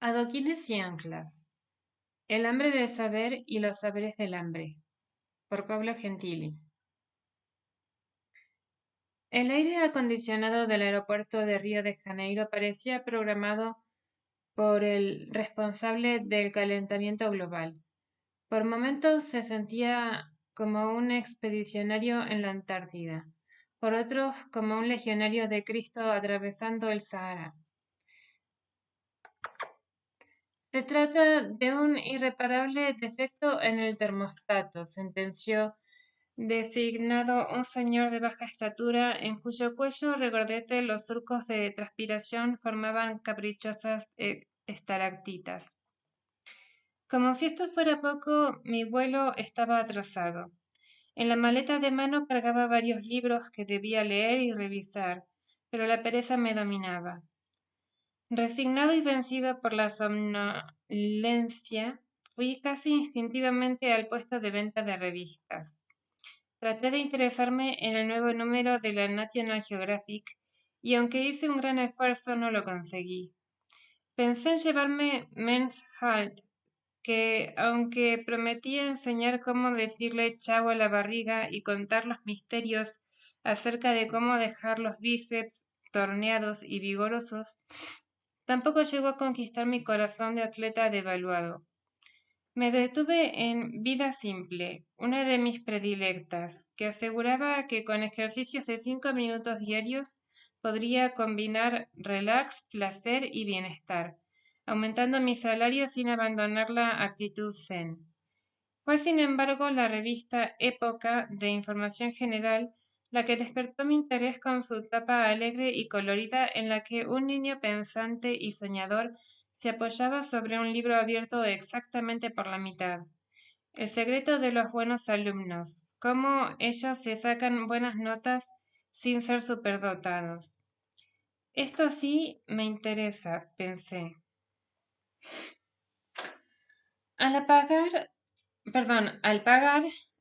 Adoquines y anclas. El hambre del saber y los saberes del hambre. Por Pablo Gentili. El aire acondicionado del aeropuerto de Río de Janeiro parecía programado por el responsable del calentamiento global. Por momentos se sentía como un expedicionario en la Antártida, por otros como un legionario de Cristo atravesando el Sahara. Se trata de un irreparable defecto en el termostato, sentenció designado un señor de baja estatura en cuyo cuello regordete los surcos de transpiración formaban caprichosas estalactitas. Como si esto fuera poco, mi vuelo estaba atrasado. En la maleta de mano cargaba varios libros que debía leer y revisar, pero la pereza me dominaba. Resignado y vencido por la somnolencia, fui casi instintivamente al puesto de venta de revistas. Traté de interesarme en el nuevo número de la National Geographic y aunque hice un gran esfuerzo no lo conseguí. Pensé en llevarme Men's Health, que aunque prometía enseñar cómo decirle chau a la barriga y contar los misterios acerca de cómo dejar los bíceps torneados y vigorosos, tampoco llegó a conquistar mi corazón de atleta devaluado. Me detuve en Vida Simple, una de mis predilectas, que aseguraba que con ejercicios de 5 minutos diarios podría combinar relax, placer y bienestar, aumentando mi salario sin abandonar la actitud zen. Fue sin embargo la revista Época de Información General la que despertó mi interés con su tapa alegre y colorida en la que un niño pensante y soñador se apoyaba sobre un libro abierto exactamente por la mitad. El secreto de los buenos alumnos, cómo ellos se sacan buenas notas sin ser superdotados. Esto sí me interesa, pensé. Al pagar,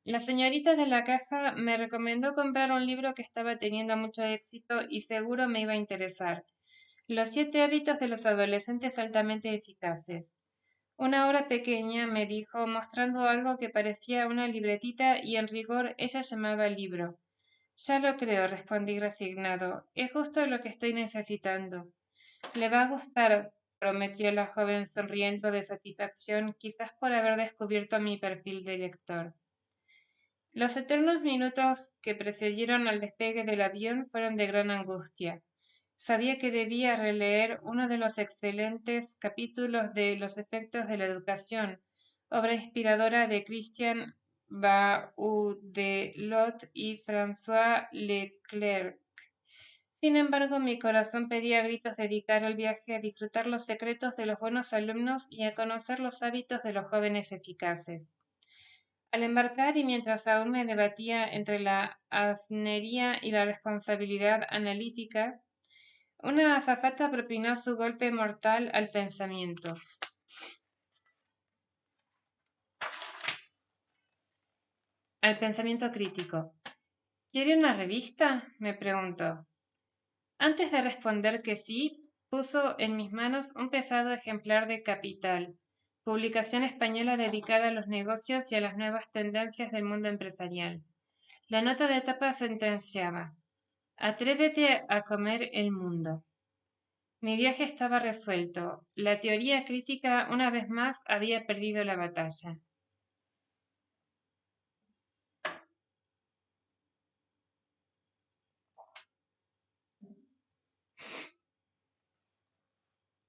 la señorita de la caja me recomendó comprar un libro que estaba teniendo mucho éxito y seguro me iba a interesar. Los 7 hábitos de los adolescentes altamente eficaces. Una obra pequeña, me dijo, mostrando algo que parecía una libretita y en rigor ella llamaba libro. Ya lo creo, respondí resignado. Es justo lo que estoy necesitando. Le va a gustar, prometió la joven sonriendo de satisfacción, quizás por haber descubierto mi perfil de lector. Los eternos minutos que precedieron al despegue del avión fueron de gran angustia. Sabía que debía releer uno de los excelentes capítulos de Los efectos de la educación, obra inspiradora de Christian Baudelot y François Leclerc. Sin embargo, mi corazón pedía a gritos dedicar el viaje a disfrutar los secretos de los buenos alumnos y a conocer los hábitos de los jóvenes eficaces. Al embarcar y mientras aún me debatía entre la asnería y la responsabilidad analítica, una azafata propinó su golpe mortal al pensamiento. Al pensamiento crítico. ¿Quiere una revista?, me preguntó. Antes de responder que sí, puso en mis manos un pesado ejemplar de Capital, publicación española dedicada a los negocios y a las nuevas tendencias del mundo empresarial. La nota de tapa sentenciaba: Atrévete a comer el mundo. Mi viaje estaba resuelto. La teoría crítica una vez más había perdido la batalla.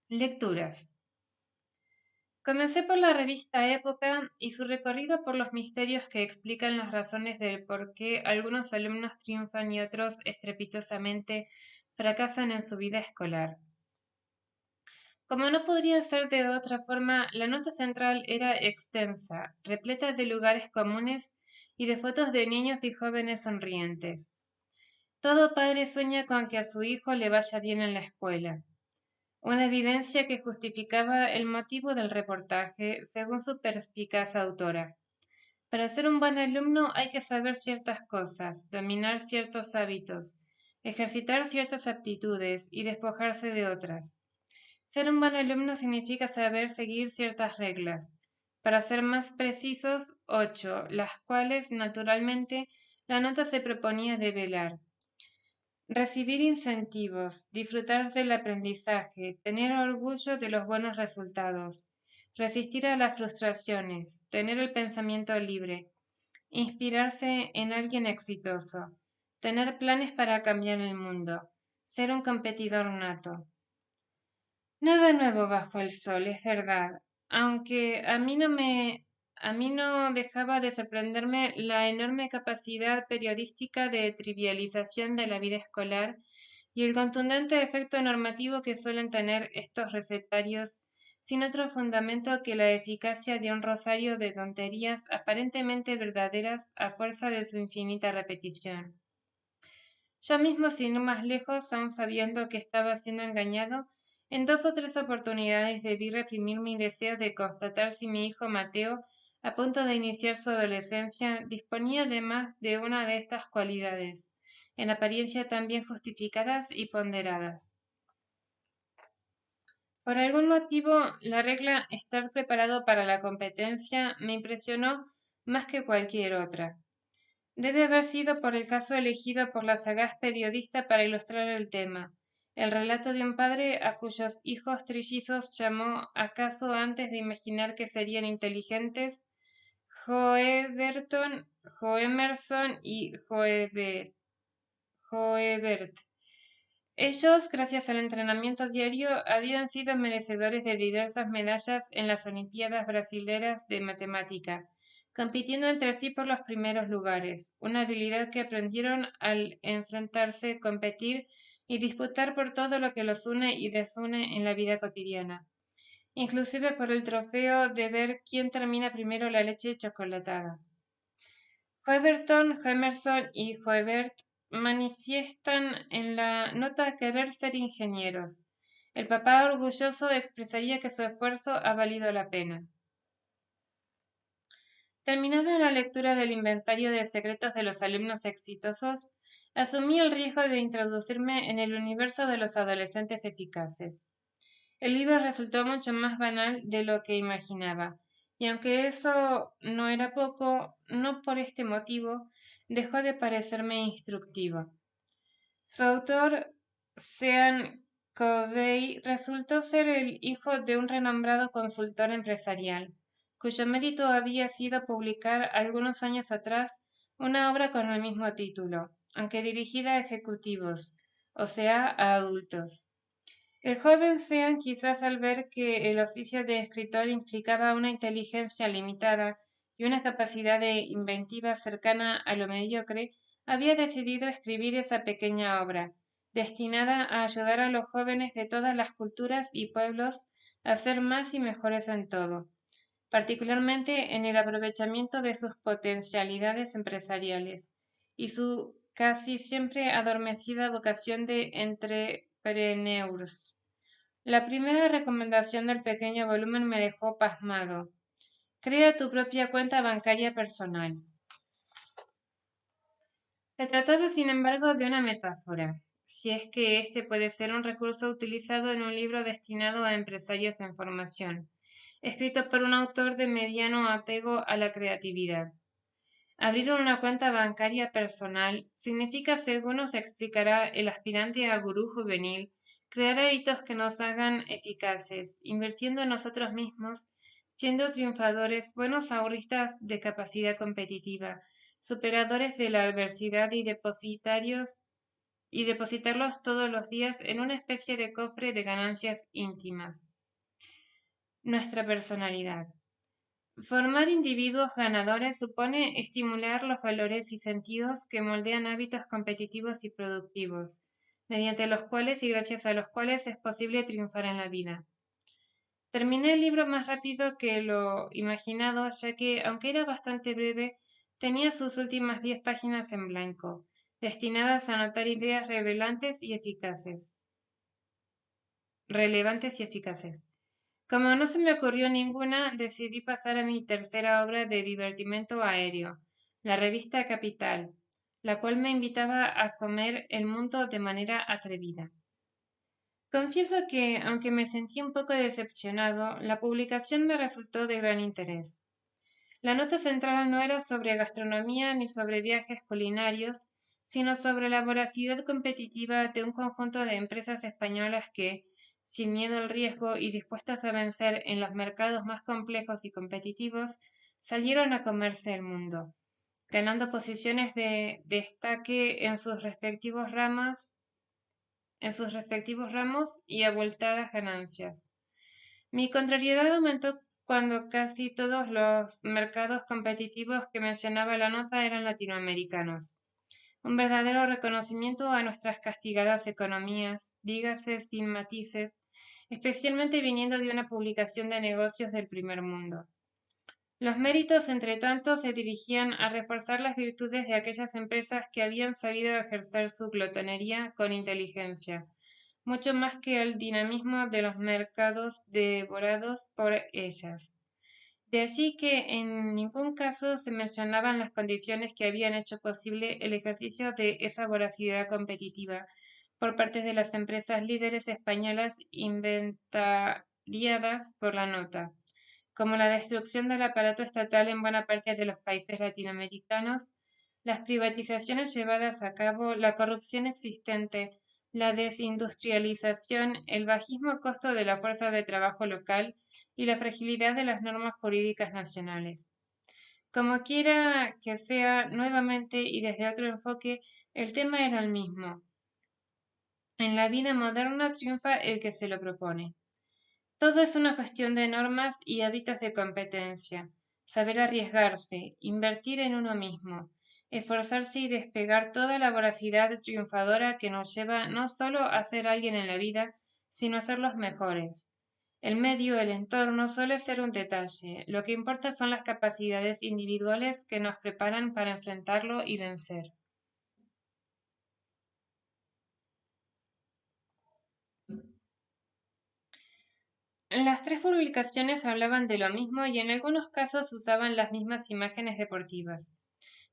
Lecturas. Comencé por la revista Época y su recorrido por los misterios que explican las razones del por qué algunos alumnos triunfan y otros estrepitosamente fracasan en su vida escolar. Como no podría ser de otra forma, la nota central era extensa, repleta de lugares comunes y de fotos de niños y jóvenes sonrientes. Todo padre sueña con que a su hijo le vaya bien en la escuela. Una evidencia que justificaba el motivo del reportaje, según su perspicaz autora. Para ser un buen alumno hay que saber ciertas cosas, dominar ciertos hábitos, ejercitar ciertas aptitudes y despojarse de otras. Ser un buen alumno significa saber seguir ciertas reglas. Para ser más precisos, 8, las cuales, naturalmente, la nota se proponía develar. Recibir incentivos, disfrutar del aprendizaje, tener orgullo de los buenos resultados, resistir a las frustraciones, tener el pensamiento libre, inspirarse en alguien exitoso, tener planes para cambiar el mundo, ser un competidor nato. Nada nuevo bajo el sol, es verdad, aunque a mí no dejaba de sorprenderme la enorme capacidad periodística de trivialización de la vida escolar y el contundente efecto normativo que suelen tener estos recetarios, sin otro fundamento que la eficacia de un rosario de tonterías aparentemente verdaderas a fuerza de su infinita repetición. Yo mismo, sin ir más lejos, aun sabiendo que estaba siendo engañado, en 2 o 3 oportunidades debí reprimir mi deseo de constatar si mi hijo Mateo, a punto de iniciar su adolescencia, disponía además de una de estas cualidades, en apariencia tan bien justificadas y ponderadas. Por algún motivo, la regla estar preparado para la competencia me impresionó más que cualquier otra. Debe haber sido por el caso elegido por la sagaz periodista para ilustrar el tema, el relato de un padre a cuyos hijos trillizos llamó, acaso antes de imaginar que serían inteligentes, Joeberton, Joemerson y Joebert. Ellos, gracias al entrenamiento diario, habían sido merecedores de diversas medallas en las Olimpiadas Brasileras de Matemática, compitiendo entre sí por los primeros lugares, una habilidad que aprendieron al enfrentarse, competir y disputar por todo lo que los une y desune en la vida cotidiana, inclusive por el trofeo de ver quién termina primero la leche chocolatada. Joeberton, Emerson y Joebert manifiestan en la nota querer ser ingenieros. El papá orgulloso expresaría que su esfuerzo ha valido la pena. Terminada la lectura del inventario de secretos de los alumnos exitosos, asumí el riesgo de introducirme en el universo de los adolescentes eficaces. El libro resultó mucho más banal de lo que imaginaba, y aunque eso no era poco, no por este motivo dejó de parecerme instructivo. Su autor, Sean Covey, resultó ser el hijo de un renombrado consultor empresarial, cuyo mérito había sido publicar algunos años atrás una obra con el mismo título, aunque dirigida a ejecutivos, o sea, a adultos. El joven Sean, quizás al ver que el oficio de escritor implicaba una inteligencia limitada y una capacidad de inventiva cercana a lo mediocre, había decidido escribir esa pequeña obra, destinada a ayudar a los jóvenes de todas las culturas y pueblos a ser más y mejores en todo, particularmente en el aprovechamiento de sus potencialidades empresariales y su casi siempre adormecida vocación de entrepreneurs. La primera recomendación del pequeño volumen me dejó pasmado. Crea tu propia cuenta bancaria personal. Se trataba, sin embargo, de una metáfora, si es que este puede ser un recurso utilizado en un libro destinado a empresarios en formación, escrito por un autor de mediano apego a la creatividad. Abrir una cuenta bancaria personal significa, según nos explicará el aspirante a gurú juvenil, crear hábitos que nos hagan eficaces, invirtiendo en nosotros mismos, siendo triunfadores, buenos ahorristas de capacidad competitiva, superadores de la adversidad y depositarlos todos los días en una especie de cofre de ganancias íntimas. Nuestra personalidad. Formar individuos ganadores supone estimular los valores y sentidos que moldean hábitos competitivos y productivos, mediante los cuales y gracias a los cuales es posible triunfar en la vida. Terminé el libro más rápido que lo imaginado, ya que, aunque era bastante breve, tenía sus últimas 10 páginas en blanco, destinadas a anotar ideas relevantes y eficaces. Como no se me ocurrió ninguna, decidí pasar a mi tercera obra de divertimento aéreo, la revista Capital, la cual me invitaba a comer el mundo de manera atrevida. Confieso que, aunque me sentí un poco decepcionado, la publicación me resultó de gran interés. La nota central no era sobre gastronomía ni sobre viajes culinarios, sino sobre la voracidad competitiva de un conjunto de empresas españolas que, sin miedo al riesgo y dispuestas a vencer en los mercados más complejos y competitivos, salieron a comerse el mundo, ganando posiciones de destaque en sus respectivos ramos y abultadas ganancias. Mi contrariedad aumentó cuando casi todos los mercados competitivos que mencionaba la nota eran latinoamericanos. Un verdadero reconocimiento a nuestras castigadas economías, dígase sin matices, especialmente viniendo de una publicación de negocios del primer mundo. Los méritos, entre tanto, se dirigían a reforzar las virtudes de aquellas empresas que habían sabido ejercer su glotonería con inteligencia, mucho más que al dinamismo de los mercados devorados por ellas. De allí que en ningún caso se mencionaban las condiciones que habían hecho posible el ejercicio de esa voracidad competitiva por parte de las empresas líderes españolas inventariadas por la nota, como la destrucción del aparato estatal en buena parte de los países latinoamericanos, las privatizaciones llevadas a cabo, la corrupción existente, la desindustrialización, el bajismo costo de la fuerza de trabajo local y la fragilidad de las normas jurídicas nacionales. Como quiera que sea, nuevamente y desde otro enfoque, el tema era el mismo. En la vida moderna triunfa el que se lo propone. Todo es una cuestión de normas y hábitos de competencia, saber arriesgarse, invertir en uno mismo, esforzarse y despegar toda la voracidad triunfadora que nos lleva no solo a ser alguien en la vida, sino a ser los mejores. El medio, el entorno suele ser un detalle, lo que importa son las capacidades individuales que nos preparan para enfrentarlo y vencer. Las tres publicaciones hablaban de lo mismo y en algunos casos usaban las mismas imágenes deportivas,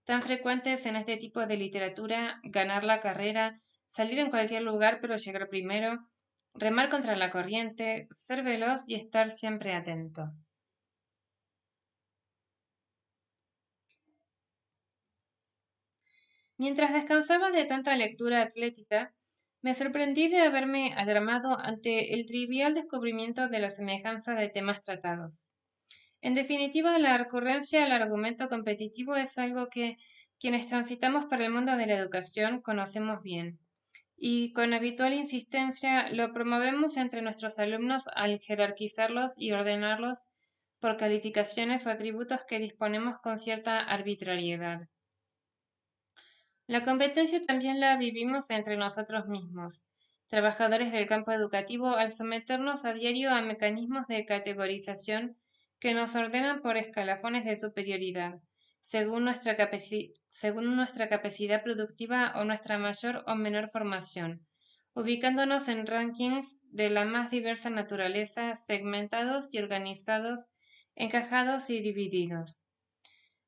tan frecuentes en este tipo de literatura: ganar la carrera, salir en cualquier lugar pero llegar primero, remar contra la corriente, ser veloz y estar siempre atento. Mientras descansaba de tanta lectura atlética, me sorprendí de haberme alarmado ante el trivial descubrimiento de la semejanza de temas tratados. En definitiva, la recurrencia al argumento competitivo es algo que quienes transitamos por el mundo de la educación conocemos bien, y con habitual insistencia lo promovemos entre nuestros alumnos al jerarquizarlos y ordenarlos por calificaciones o atributos que disponemos con cierta arbitrariedad. La competencia también la vivimos entre nosotros mismos, trabajadores del campo educativo, al someternos a diario a mecanismos de categorización que nos ordenan por escalafones de superioridad, según nuestra capacidad productiva o nuestra mayor o menor formación, ubicándonos en rankings de la más diversa naturaleza, segmentados y organizados, encajados y divididos.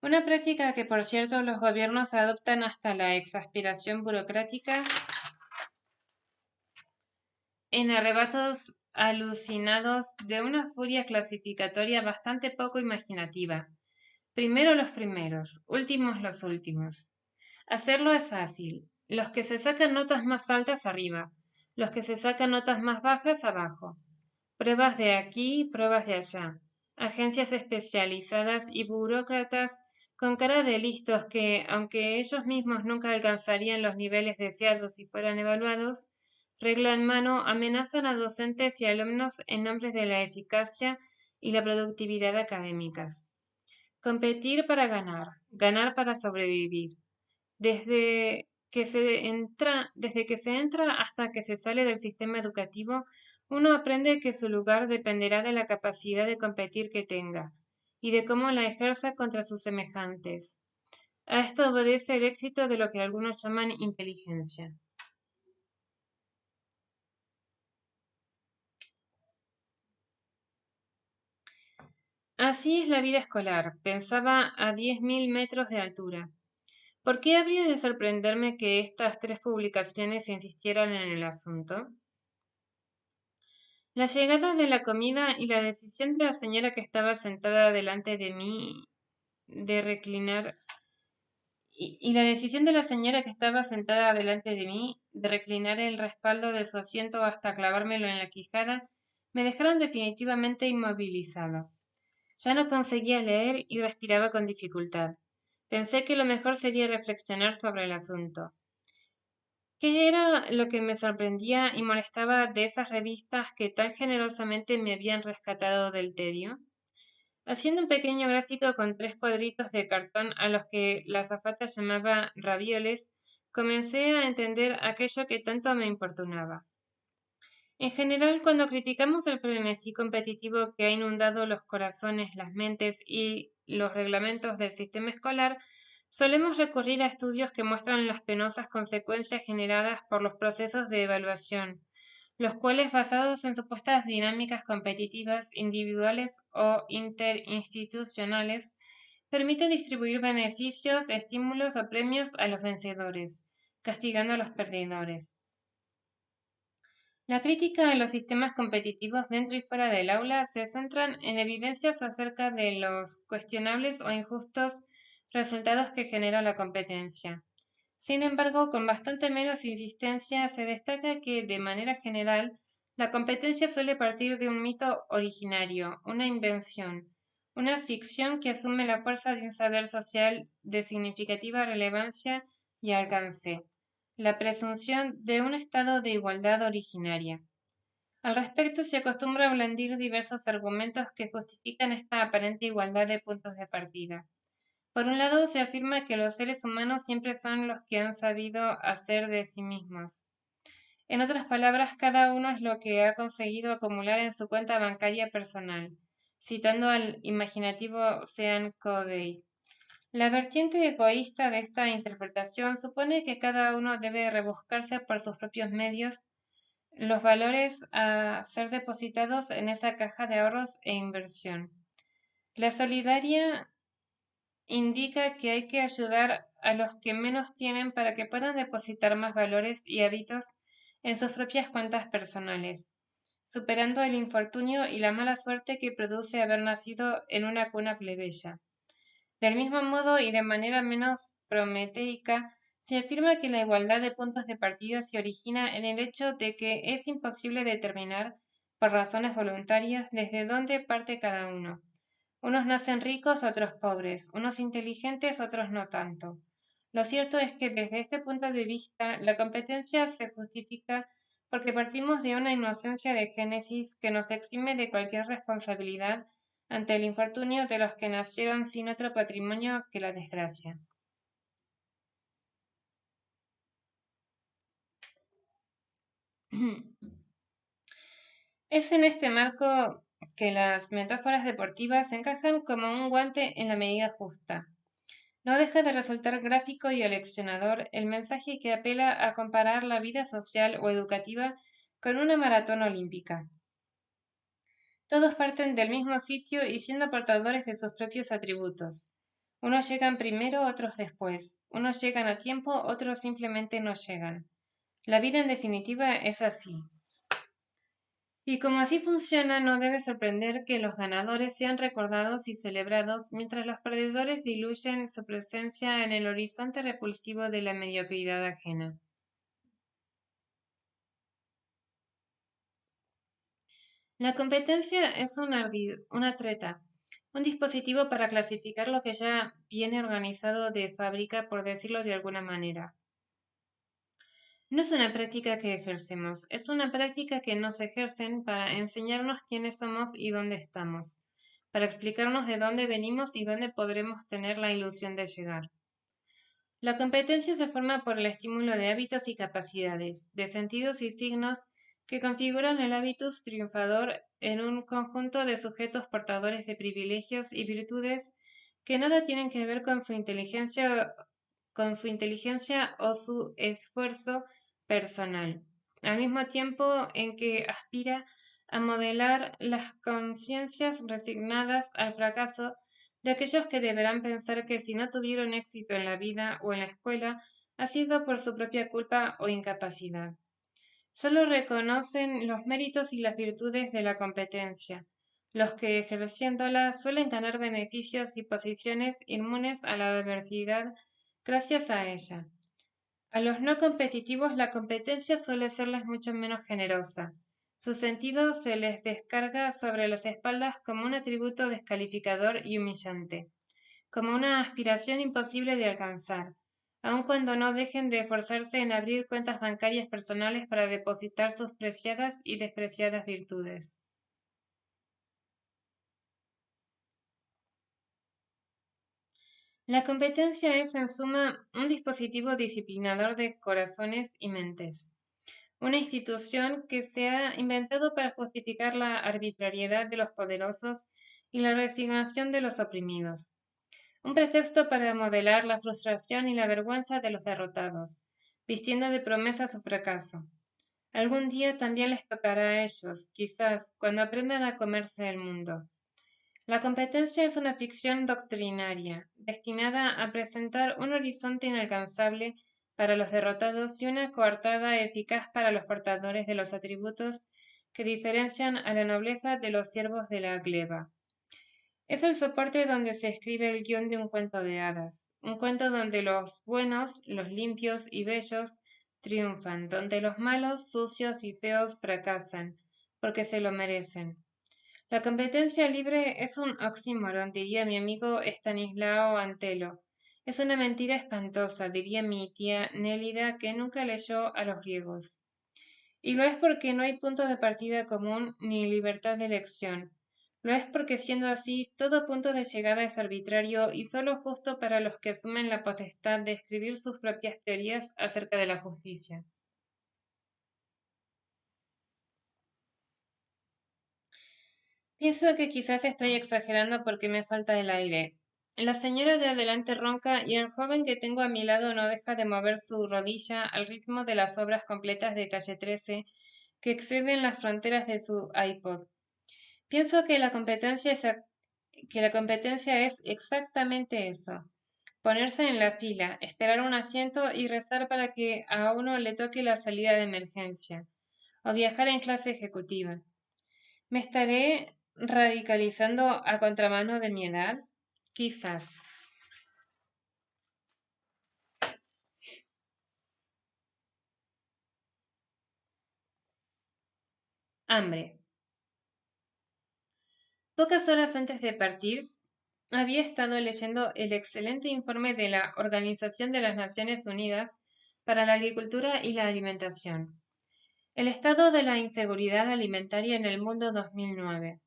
Una práctica que, por cierto, los gobiernos adoptan hasta la exasperación burocrática en arrebatos alucinados de una furia clasificatoria bastante poco imaginativa. Primero los primeros, últimos los últimos. Hacerlo es fácil. Los que se sacan notas más altas arriba, los que se sacan notas más bajas abajo. Pruebas de aquí, pruebas de allá. Agencias especializadas y burócratas con cara de listos que, aunque ellos mismos nunca alcanzarían los niveles deseados si fueran evaluados, regla en mano amenazan a docentes y alumnos en nombre de la eficacia y la productividad académicas. Competir para ganar, ganar para sobrevivir. Desde que se entra hasta que se sale del sistema educativo, uno aprende que su lugar dependerá de la capacidad de competir que tenga y de cómo la ejerza contra sus semejantes. A esto obedece el éxito de lo que algunos llaman inteligencia. Así es la vida escolar, pensaba a 10.000 metros de altura. ¿Por qué habría de sorprenderme que estas tres publicaciones insistieran en el asunto? La llegada de la comida y la decisión de la señora que estaba sentada delante de mí de reclinar y la decisión de la señora que estaba sentada delante de mí de reclinar el respaldo de su asiento hasta clavármelo en la quijada me dejaron definitivamente inmovilizado. Ya no conseguía leer y respiraba con dificultad. Pensé que lo mejor sería reflexionar sobre el asunto. ¿Qué era lo que me sorprendía y molestaba de esas revistas que tan generosamente me habían rescatado del tedio? Haciendo un pequeño gráfico con 3 cuadritos de cartón a los que la azafata llamaba ravioles, comencé a entender aquello que tanto me importunaba. En general, cuando criticamos el frenesí competitivo que ha inundado los corazones, las mentes y los reglamentos del sistema escolar, solemos recurrir a estudios que muestran las penosas consecuencias generadas por los procesos de evaluación, los cuales, basados en supuestas dinámicas competitivas individuales o interinstitucionales, permiten distribuir beneficios, estímulos o premios a los vencedores, castigando a los perdedores. La crítica a los sistemas competitivos dentro y fuera del aula se centran en evidencias acerca de los cuestionables o injustos resultados que genera la competencia. Sin embargo, con bastante menos insistencia se destaca que, de manera general, la competencia suele partir de un mito originario, una invención, una ficción que asume la fuerza de un saber social de significativa relevancia y alcance, la presunción de un estado de igualdad originaria. Al respecto, se acostumbra a blandir diversos argumentos que justifican esta aparente igualdad de puntos de partida. Por un lado, se afirma que los seres humanos siempre son los que han sabido hacer de sí mismos. En otras palabras, cada uno es lo que ha conseguido acumular en su cuenta bancaria personal, citando al imaginativo Sean Covey. La vertiente egoísta de esta interpretación supone que cada uno debe rebuscarse por sus propios medios los valores a ser depositados en esa caja de ahorros e inversión. La solidaria indica que hay que ayudar a los que menos tienen para que puedan depositar más valores y hábitos en sus propias cuentas personales, superando el infortunio y la mala suerte que produce haber nacido en una cuna plebeya. Del mismo modo y de manera menos prometeica, se afirma que la igualdad de puntos de partida se origina en el hecho de que es imposible determinar, por razones voluntarias, desde dónde parte cada uno. Unos nacen ricos, otros pobres, unos inteligentes, otros no tanto. Lo cierto es que desde este punto de vista, la competencia se justifica porque partimos de una inocencia de génesis que nos exime de cualquier responsabilidad ante el infortunio de los que nacieron sin otro patrimonio que la desgracia. Es en este marco que las metáforas deportivas encajan como un guante en la medida justa. No deja de resultar gráfico y aleccionador el mensaje que apela a comparar la vida social o educativa con una maratón olímpica. Todos parten del mismo sitio y siendo portadores de sus propios atributos. Unos llegan primero, otros después. Unos llegan a tiempo, otros simplemente no llegan. La vida en definitiva es así. Y como así funciona, no debe sorprender que los ganadores sean recordados y celebrados mientras los perdedores diluyen su presencia en el horizonte repulsivo de la mediocridad ajena. La competencia es una treta, un dispositivo para clasificar lo que ya viene organizado de fábrica, por decirlo de alguna manera. No es una práctica que ejercemos, es una práctica que nos ejercen para enseñarnos quiénes somos y dónde estamos, para explicarnos de dónde venimos y dónde podremos tener la ilusión de llegar. La competencia se forma por el estímulo de hábitos y capacidades, de sentidos y signos que configuran el hábitus triunfador en un conjunto de sujetos portadores de privilegios y virtudes que nada tienen que ver con su inteligencia o su esfuerzo personal, al mismo tiempo en que aspira a modelar las conciencias resignadas al fracaso de aquellos que deberán pensar que si no tuvieron éxito en la vida o en la escuela, ha sido por su propia culpa o incapacidad. Solo reconocen los méritos y las virtudes de la competencia, los que ejerciéndola suelen ganar beneficios y posiciones inmunes a la adversidad gracias a ella. A los no competitivos la competencia suele serles mucho menos generosa. Su sentido se les descarga sobre las espaldas como un atributo descalificador y humillante, como una aspiración imposible de alcanzar, aun cuando no dejen de esforzarse en abrir cuentas bancarias personales para depositar sus preciadas y despreciadas virtudes. La competencia es, en suma, un dispositivo disciplinador de corazones y mentes, una institución que se ha inventado para justificar la arbitrariedad de los poderosos y la resignación de los oprimidos, un pretexto para modelar la frustración y la vergüenza de los derrotados, vistiendo de promesa su fracaso. Algún día también les tocará a ellos, quizás, cuando aprendan a comerse el mundo. La competencia es una ficción doctrinaria, destinada a presentar un horizonte inalcanzable para los derrotados y una coartada eficaz para los portadores de los atributos que diferencian a la nobleza de los siervos de la gleba. Es el soporte donde se escribe el guión de un cuento de hadas, un cuento donde los buenos, los limpios y bellos triunfan, donde los malos, sucios y feos fracasan, porque se lo merecen. La competencia libre es un oxímoron, diría mi amigo Estanislao Antelo. Es una mentira espantosa, diría mi tía Nélida, que nunca leyó a los griegos. Y lo es porque no hay punto de partida común ni libertad de elección. Lo es porque siendo así, todo punto de llegada es arbitrario y solo justo para los que asumen la potestad de escribir sus propias teorías acerca de la justicia. Pienso que quizás estoy exagerando porque me falta el aire. La señora de adelante ronca y el joven que tengo a mi lado no deja de mover su rodilla al ritmo de las obras completas de Calle 13 que exceden las fronteras de su iPod. Pienso que la competencia es exactamente eso. Ponerse en la fila, esperar un asiento y rezar para que a uno le toque la salida de emergencia, o viajar en clase ejecutiva. ¿Me estaré radicalizando a contramano de mi edad? Quizás. Hambre. Pocas horas antes de partir, había estado leyendo el excelente informe de la Organización de las Naciones Unidas para la Agricultura y la Alimentación. El estado de la inseguridad alimentaria en el mundo 2009.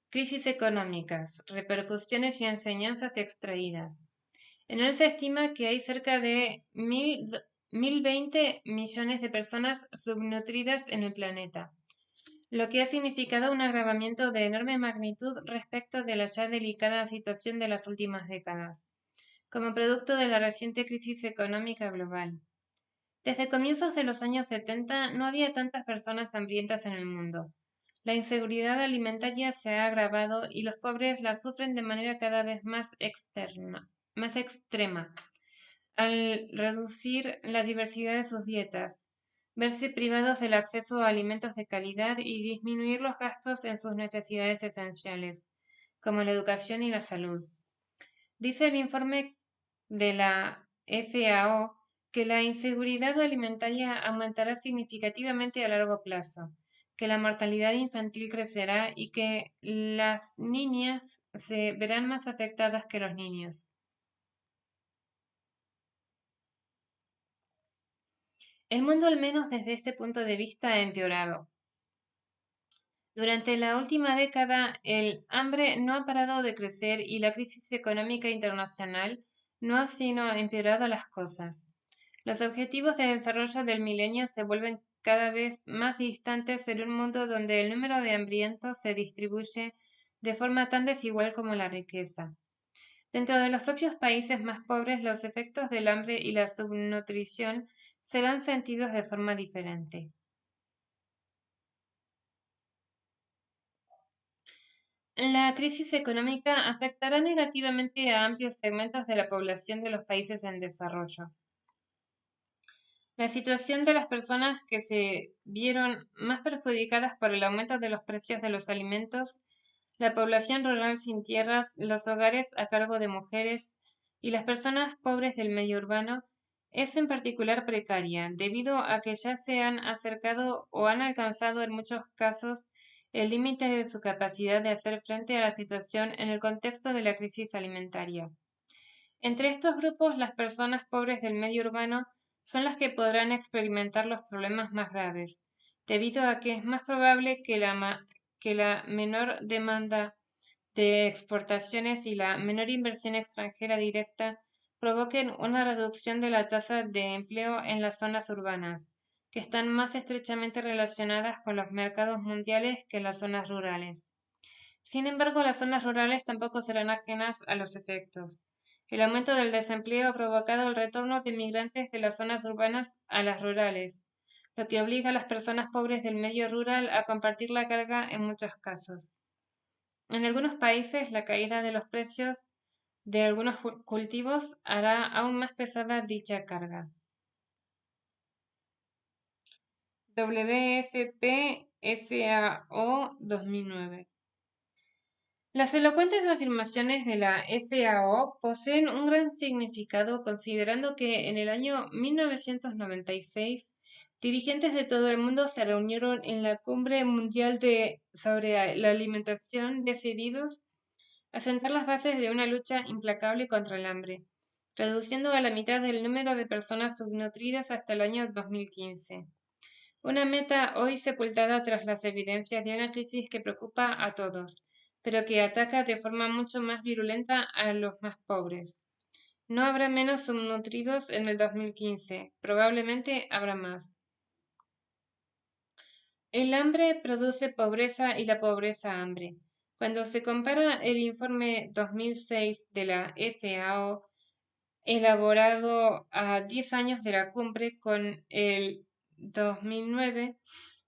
Crisis económicas, repercusiones y enseñanzas extraídas. En él se estima que hay cerca de 1020 millones de personas subnutridas en el planeta, lo que ha significado un agravamiento de enorme magnitud respecto de la ya delicada situación de las últimas décadas, como producto de la reciente crisis económica global. Desde comienzos de los años 70 no había tantas personas hambrientas en el mundo. La inseguridad alimentaria se ha agravado y los pobres la sufren de manera cada vez más extrema, al reducir la diversidad de sus dietas, verse privados del acceso a alimentos de calidad y disminuir los gastos en sus necesidades esenciales, como la educación y la salud. Dice el informe de la FAO que la inseguridad alimentaria aumentará significativamente a largo plazo, que la mortalidad infantil crecerá y que las niñas se verán más afectadas que los niños. El mundo, al menos desde este punto de vista, ha empeorado. Durante la última década, el hambre no ha parado de crecer y la crisis económica internacional no ha sino empeorado las cosas. Los objetivos de desarrollo del milenio se vuelven cada vez más distantes en un mundo donde el número de hambrientos se distribuye de forma tan desigual como la riqueza. Dentro de los propios países más pobres, los efectos del hambre y la subnutrición serán sentidos de forma diferente. La crisis económica afectará negativamente a amplios segmentos de la población de los países en desarrollo. La situación de las personas que se vieron más perjudicadas por el aumento de los precios de los alimentos, la población rural sin tierras, los hogares a cargo de mujeres y las personas pobres del medio urbano, es en particular precaria, debido a que ya se han acercado o han alcanzado en muchos casos el límite de su capacidad de hacer frente a la situación en el contexto de la crisis alimentaria. Entre estos grupos, las personas pobres del medio urbano son las que podrán experimentar los problemas más graves, debido a que es más probable que que la menor demanda de exportaciones y la menor inversión extranjera directa provoquen una reducción de la tasa de empleo en las zonas urbanas, que están más estrechamente relacionadas con los mercados mundiales que las zonas rurales. Sin embargo, las zonas rurales tampoco serán ajenas a los efectos. El aumento del desempleo ha provocado el retorno de migrantes de las zonas urbanas a las rurales, lo que obliga a las personas pobres del medio rural a compartir la carga en muchos casos. En algunos países, la caída de los precios de algunos cultivos hará aún más pesada dicha carga. WFP-FAO 2009. Las elocuentes afirmaciones de la FAO poseen un gran significado considerando que en el año 1996 dirigentes de todo el mundo se reunieron en la Cumbre Mundial sobre la Alimentación decididos a sentar las bases de una lucha implacable contra el hambre, reduciendo a la mitad el número de personas subnutridas hasta el año 2015. Una meta hoy sepultada tras las evidencias de una crisis que preocupa a todos, pero que ataca de forma mucho más virulenta a los más pobres. No habrá menos subnutridos en el 2015, probablemente habrá más. El hambre produce pobreza y la pobreza hambre. Cuando se compara el informe 2006 de la FAO, elaborado a 10 años de la cumbre, con el 2009,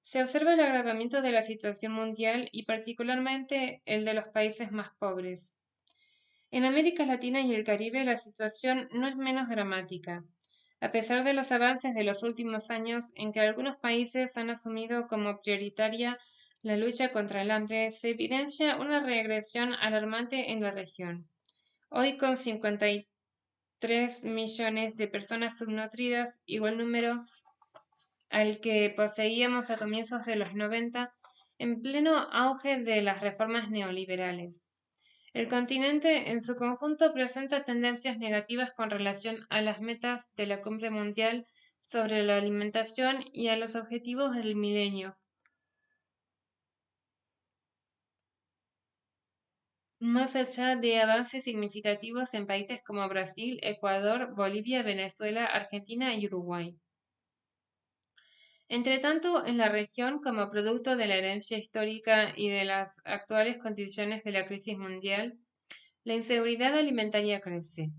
se observa el agravamiento de la situación mundial y particularmente el de los países más pobres. En América Latina y el Caribe la situación no es menos dramática. A pesar de los avances de los últimos años en que algunos países han asumido como prioritaria la lucha contra el hambre, se evidencia una regresión alarmante en la región. Hoy, con 53 millones de personas subnutridas, igual número al que poseíamos a comienzos de los 90, en pleno auge de las reformas neoliberales. El continente en su conjunto presenta tendencias negativas con relación a las metas de la Cumbre Mundial sobre la alimentación y a los objetivos del milenio, más allá de avances significativos en países como Brasil, Ecuador, Bolivia, Venezuela, Argentina y Uruguay. Entretanto, en la región, como producto de la herencia histórica y de las actuales condiciones de la crisis mundial, la inseguridad alimentaria crece.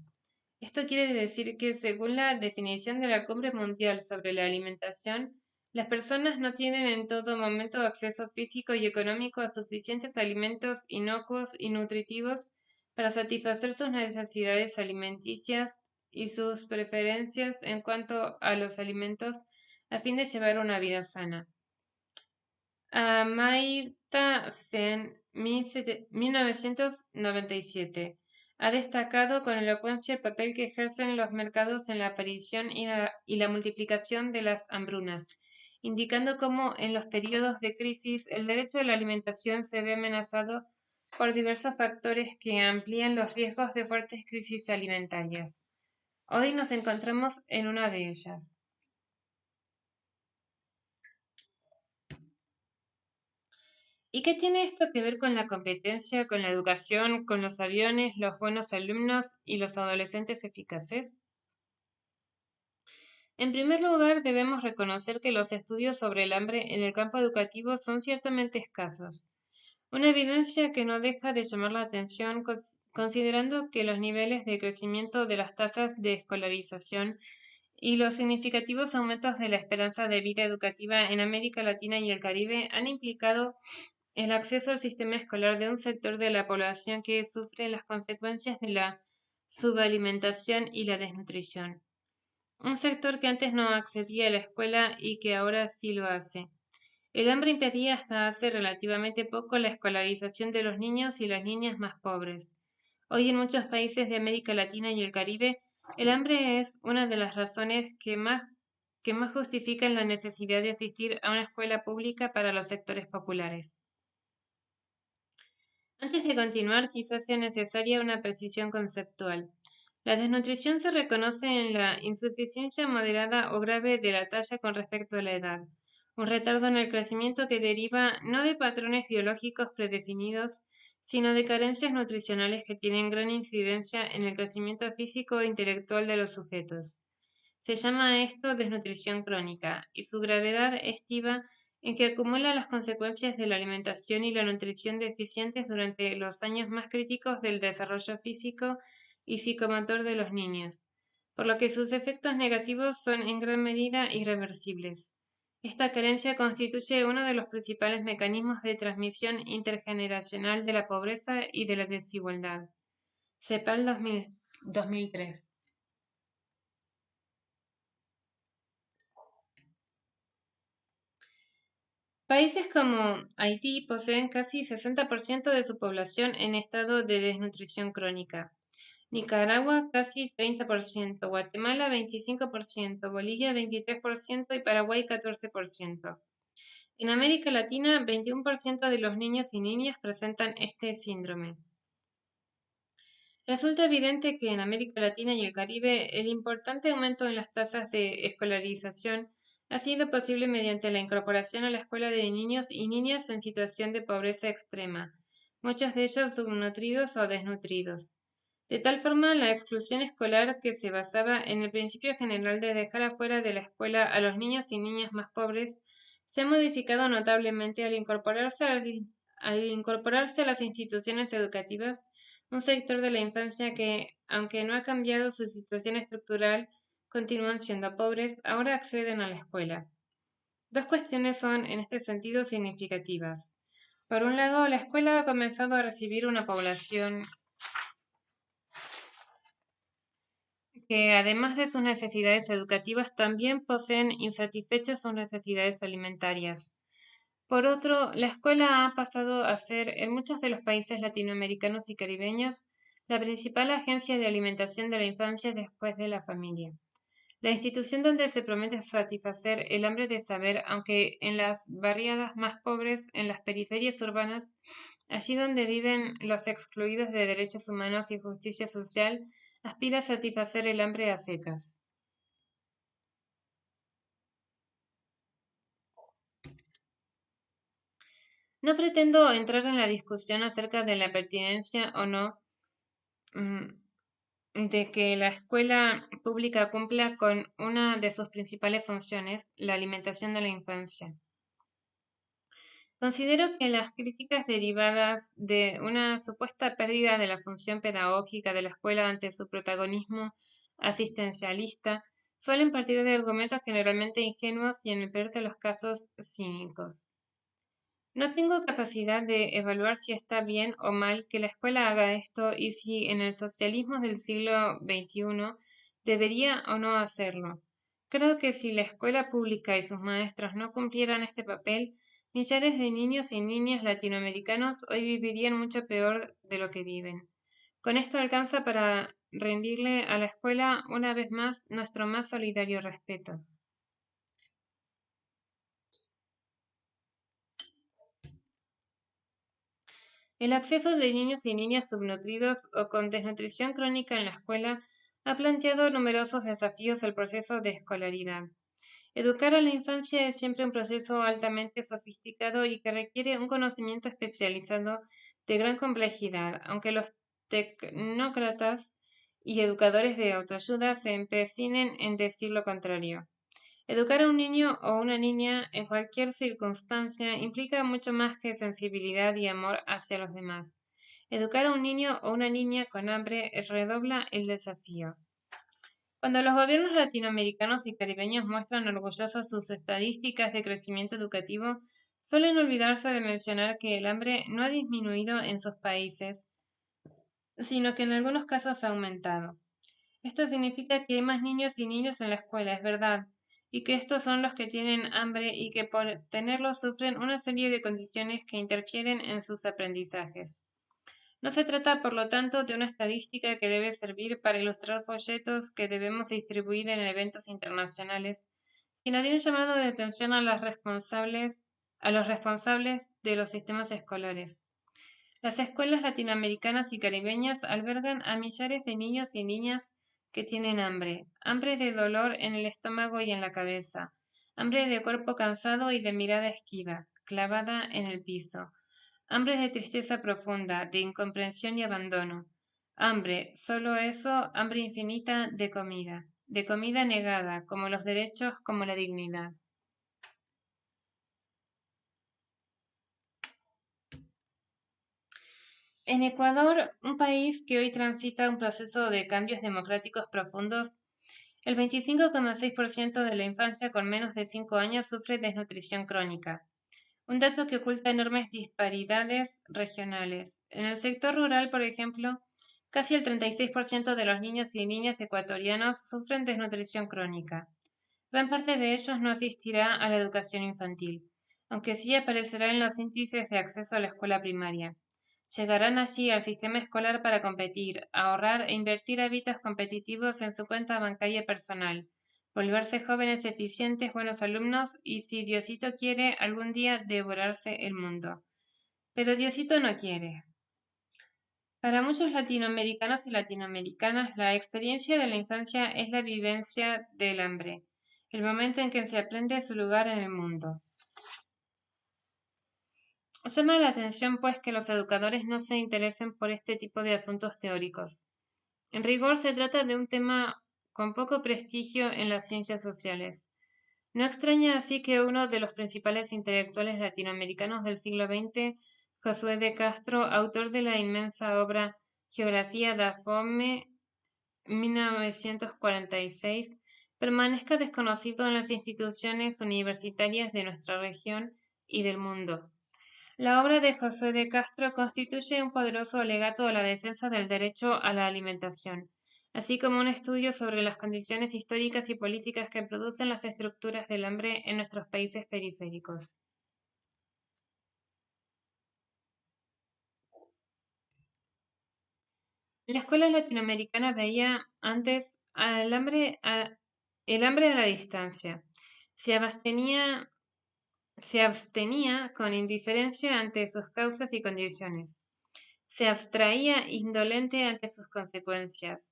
Esto quiere decir que, según la definición de la Cumbre Mundial sobre la Alimentación, las personas no tienen en todo momento acceso físico y económico a suficientes alimentos inocuos y nutritivos para satisfacer sus necesidades alimenticias y sus preferencias en cuanto a los alimentos a fin de llevar una vida sana. Amartya Sen, 1997, ha destacado con elocuencia el papel que ejercen los mercados en la aparición y la multiplicación de las hambrunas, indicando cómo en los periodos de crisis el derecho a la alimentación se ve amenazado por diversos factores que amplían los riesgos de fuertes crisis alimentarias. Hoy nos encontramos en una de ellas. ¿Y qué tiene esto que ver con la competencia, con la educación, con los aviones, los buenos alumnos y los adolescentes eficaces? En primer lugar, debemos reconocer que los estudios sobre el hambre en el campo educativo son ciertamente escasos, una evidencia que no deja de llamar la atención considerando que los niveles de crecimiento de las tasas de escolarización y los significativos aumentos de la esperanza de vida educativa en América Latina y el Caribe han implicado el acceso al sistema escolar de un sector de la población que sufre las consecuencias de la subalimentación y la desnutrición. un sector que antes no accedía a la escuela y que ahora sí lo hace. El hambre impedía hasta hace relativamente poco la escolarización de los niños y las niñas más pobres. Hoy en muchos países de América Latina y el Caribe, el hambre es una de las razones que más justifican la necesidad de asistir a una escuela pública para los sectores populares. Antes de continuar, quizás sea necesaria una precisión conceptual. La desnutrición se reconoce en la insuficiencia moderada o grave de la talla con respecto a la edad, un retardo en el crecimiento que deriva no de patrones biológicos predefinidos, sino de carencias nutricionales que tienen gran incidencia en el crecimiento físico e intelectual de los sujetos. Se llama a esto desnutrición crónica, y su gravedad estriba en que acumula las consecuencias de la alimentación y la nutrición deficientes durante los años más críticos del desarrollo físico y psicomotor de los niños, por lo que sus efectos negativos son en gran medida irreversibles. Esta carencia constituye uno de los principales mecanismos de transmisión intergeneracional de la pobreza y de la desigualdad. CEPAL 2003. Países como Haití poseen casi 60% de su población en estado de desnutrición crónica. Nicaragua casi 30%, Guatemala 25%, Bolivia 23% y Paraguay 14%. En América Latina, 21% de los niños y niñas presentan este síndrome. Resulta evidente que en América Latina y el Caribe el importante aumento en las tasas de escolarización ha sido posible mediante la incorporación a la escuela de niños y niñas en situación de pobreza extrema, muchos de ellos subnutridos o desnutridos. De tal forma, la exclusión escolar, que se basaba en el principio general de dejar afuera de la escuela a los niños y niñas más pobres, se ha modificado notablemente al incorporarse a las instituciones educativas un sector de la infancia que, aunque no ha cambiado su situación estructural, continúan siendo pobres, ahora acceden a la escuela. Dos cuestiones son, en este sentido, significativas. Por un lado, la escuela ha comenzado a recibir una población que, además de sus necesidades educativas, también poseen insatisfechas sus necesidades alimentarias. Por otro, la escuela ha pasado a ser, en muchos de los países latinoamericanos y caribeños, la principal agencia de alimentación de la infancia después de la familia. La institución donde se promete satisfacer el hambre de saber, aunque en las barriadas más pobres, en las periferias urbanas, allí donde viven los excluidos de derechos humanos y justicia social, aspira a satisfacer el hambre a secas. No pretendo entrar en la discusión acerca de la pertinencia o no mm, de que la escuela pública cumpla con una de sus principales funciones, la alimentación de la infancia. Considero que las críticas derivadas de una supuesta pérdida de la función pedagógica de la escuela ante su protagonismo asistencialista suelen partir de argumentos generalmente ingenuos y en el peor de los casos cínicos. No tengo capacidad de evaluar si está bien o mal que la escuela haga esto y si en el socialismo del siglo XXI debería o no hacerlo. Creo que si la escuela pública y sus maestros no cumplieran este papel, millares de niños y niñas latinoamericanos hoy vivirían mucho peor de lo que viven. Con esto alcanza para rendirle a la escuela una vez más nuestro más solidario respeto. El acceso de niños y niñas subnutridos o con desnutrición crónica en la escuela ha planteado numerosos desafíos al proceso de escolaridad. Educar a la infancia es siempre un proceso altamente sofisticado y que requiere un conocimiento especializado de gran complejidad, aunque los tecnócratas y educadores de autoayuda se empecinen en decir lo contrario. Educar a un niño o una niña en cualquier circunstancia implica mucho más que sensibilidad y amor hacia los demás. Educar a un niño o una niña con hambre redobla el desafío. Cuando los gobiernos latinoamericanos y caribeños muestran orgullosos sus estadísticas de crecimiento educativo, suelen olvidarse de mencionar que el hambre no ha disminuido en sus países, sino que en algunos casos ha aumentado. Esto significa que hay más niños y niñas en la escuela, es verdad, y que estos son los que tienen hambre y que por tenerlo sufren una serie de condiciones que interfieren en sus aprendizajes. No se trata, por lo tanto, de una estadística que debe servir para ilustrar folletos que debemos distribuir en eventos internacionales, sino de un llamado de atención a los responsables de los sistemas escolares. Las escuelas latinoamericanas y caribeñas albergan a millares de niños y niñas que tienen hambre, hambre de dolor en el estómago y en la cabeza, hambre de cuerpo cansado y de mirada esquiva, clavada en el piso, hambre de tristeza profunda, de incomprensión y abandono, hambre, solo eso, hambre infinita de comida negada, como los derechos, como la dignidad. En Ecuador, un país que hoy transita un proceso de cambios democráticos profundos, el 25,6% de la infancia con menos de 5 años sufre desnutrición crónica, un dato que oculta enormes disparidades regionales. En el sector rural, por ejemplo, casi el 36% de los niños y niñas ecuatorianos sufren desnutrición crónica. Gran parte de ellos no asistirá a la educación infantil, aunque sí aparecerá en los índices de acceso a la escuela primaria. Llegarán allí al sistema escolar para competir, ahorrar e invertir hábitos competitivos en su cuenta bancaria personal, volverse jóvenes eficientes, buenos alumnos y, si Diosito quiere, algún día devorarse el mundo. Pero Diosito no quiere. Para muchos latinoamericanos y latinoamericanas, la experiencia de la infancia es la vivencia del hambre, el momento en que se aprende su lugar en el mundo. Llama la atención, pues, que los educadores no se interesen por este tipo de asuntos teóricos. En rigor, se trata de un tema con poco prestigio en las ciencias sociales. No extraña así que uno de los principales intelectuales latinoamericanos del siglo XX, Josué de Castro, autor de la inmensa obra Geografía da Fome, 1946, permanezca desconocido en las instituciones universitarias de nuestra región y del mundo. La obra de José de Castro constituye un poderoso alegato a la defensa del derecho a la alimentación, así como un estudio sobre las condiciones históricas y políticas que producen las estructuras del hambre en nuestros países periféricos. La escuela latinoamericana veía antes el hambre a la distancia. Se abstenía, se abstenía con indiferencia ante sus causas y condiciones. Se abstraía indolente ante sus consecuencias.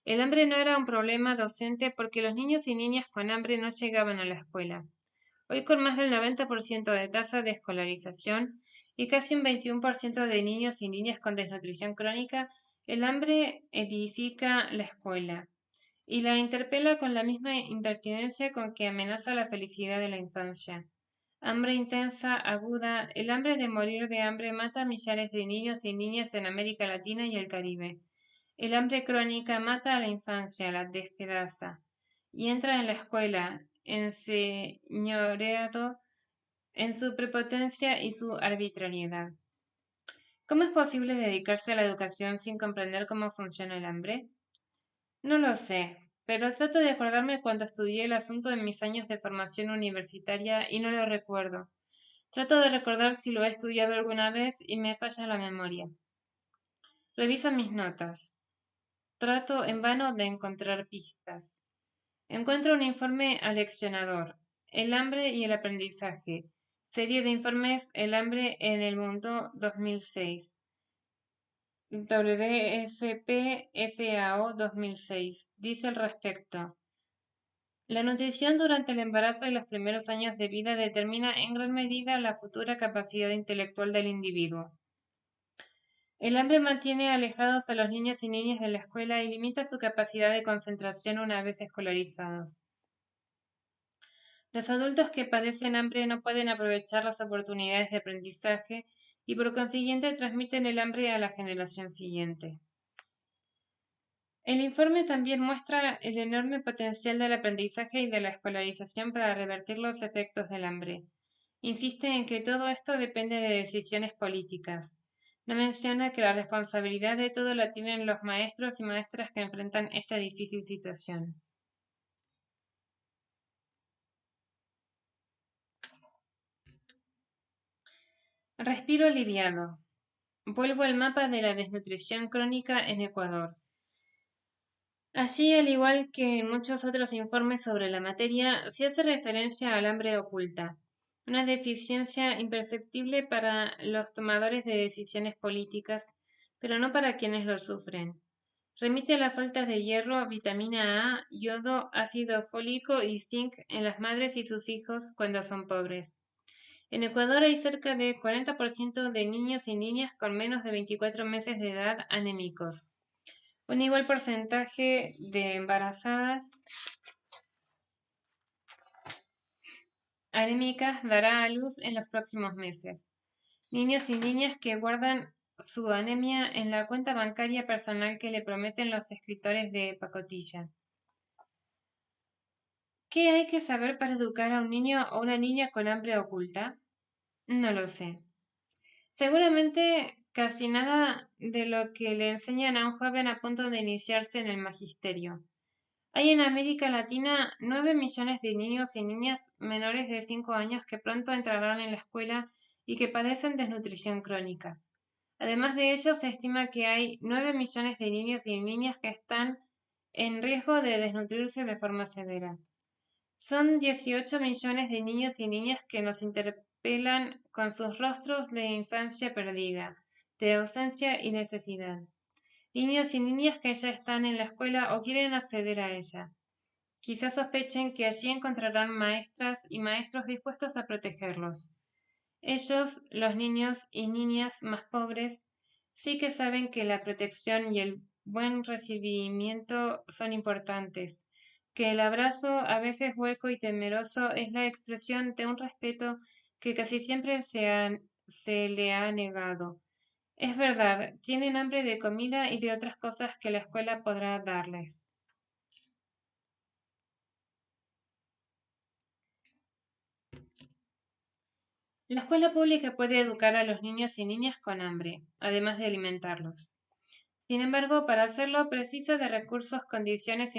El hambre no era un problema docente porque los niños y niñas con hambre no llegaban a la escuela. Hoy, con más del 90% de tasa de escolarización y casi un 21% de niños y niñas con desnutrición crónica, el hambre edifica la escuela y la interpela con la misma impertinencia con que amenaza la felicidad de la infancia. Hambre intensa, aguda, el hambre de morir de hambre mata a millares de niños y niñas en América Latina y el Caribe. El hambre crónica mata a la infancia, la despedaza, y entra en la escuela, enseñoreado en su prepotencia y su arbitrariedad. ¿Cómo es posible dedicarse a la educación sin comprender cómo funciona el hambre? No lo sé, pero trato de acordarme cuando estudié el asunto en mis años de formación universitaria y no lo recuerdo. Trato de recordar si lo he estudiado alguna vez y me falla la memoria. Reviso mis notas. Trato en vano de encontrar pistas. Encuentro un informe aleccionador. El hambre y el aprendizaje. Serie de informes El hambre en el mundo 2006. WFP-FAO 2006. Dice al respecto. La nutrición durante el embarazo y los primeros años de vida determina en gran medida la futura capacidad intelectual del individuo. El hambre mantiene alejados a los niños y niñas de la escuela y limita su capacidad de concentración una vez escolarizados. Los adultos que padecen hambre no pueden aprovechar las oportunidades de aprendizaje y por consiguiente transmiten el hambre a la generación siguiente. El informe también muestra el enorme potencial del aprendizaje y de la escolarización para revertir los efectos del hambre. Insiste en que todo esto depende de decisiones políticas. No menciona que la responsabilidad de todo la tienen los maestros y maestras que enfrentan esta difícil situación. Respiro aliviado. Vuelvo al mapa de la desnutrición crónica en Ecuador. Allí, al igual que en muchos otros informes sobre la materia, se hace referencia al hambre oculta, una deficiencia imperceptible para los tomadores de decisiones políticas, pero no para quienes lo sufren. Remite a las faltas de hierro, vitamina A, yodo, ácido fólico y zinc en las madres y sus hijos cuando son pobres. En Ecuador hay cerca de 40% de niños y niñas con menos de 24 meses de edad anémicos. Un igual porcentaje de embarazadas anémicas dará a luz en los próximos meses. Niños y niñas que guardan su anemia en la cuenta bancaria personal que le prometen los escritores de pacotilla. ¿Qué hay que saber para educar a un niño o una niña con hambre oculta? No lo sé. Seguramente casi nada de lo que le enseñan a un joven a punto de iniciarse en el magisterio. Hay en América Latina 9 millones de niños y niñas menores de 5 años que pronto entrarán en la escuela y que padecen desnutrición crónica. Además de ello, se estima que hay 9 millones de niños y niñas que están en riesgo de desnutrirse de forma severa. Son 18 millones de niños y niñas que nos interpelan con sus rostros de infancia perdida, de ausencia y necesidad. Niños y niñas que ya están en la escuela o quieren acceder a ella. Quizás sospechen que allí encontrarán maestras y maestros dispuestos a protegerlos. Ellos, los niños y niñas más pobres, sí que saben que la protección y el buen recibimiento son importantes, que el abrazo, a veces hueco y temeroso, es la expresión de un respeto que casi siempre se le ha negado. Es verdad, tienen hambre de comida y de otras cosas que la escuela podrá darles. La escuela pública puede educar a los niños y niñas con hambre, además de alimentarlos. Sin embargo, para hacerlo precisa de recursos, condiciones,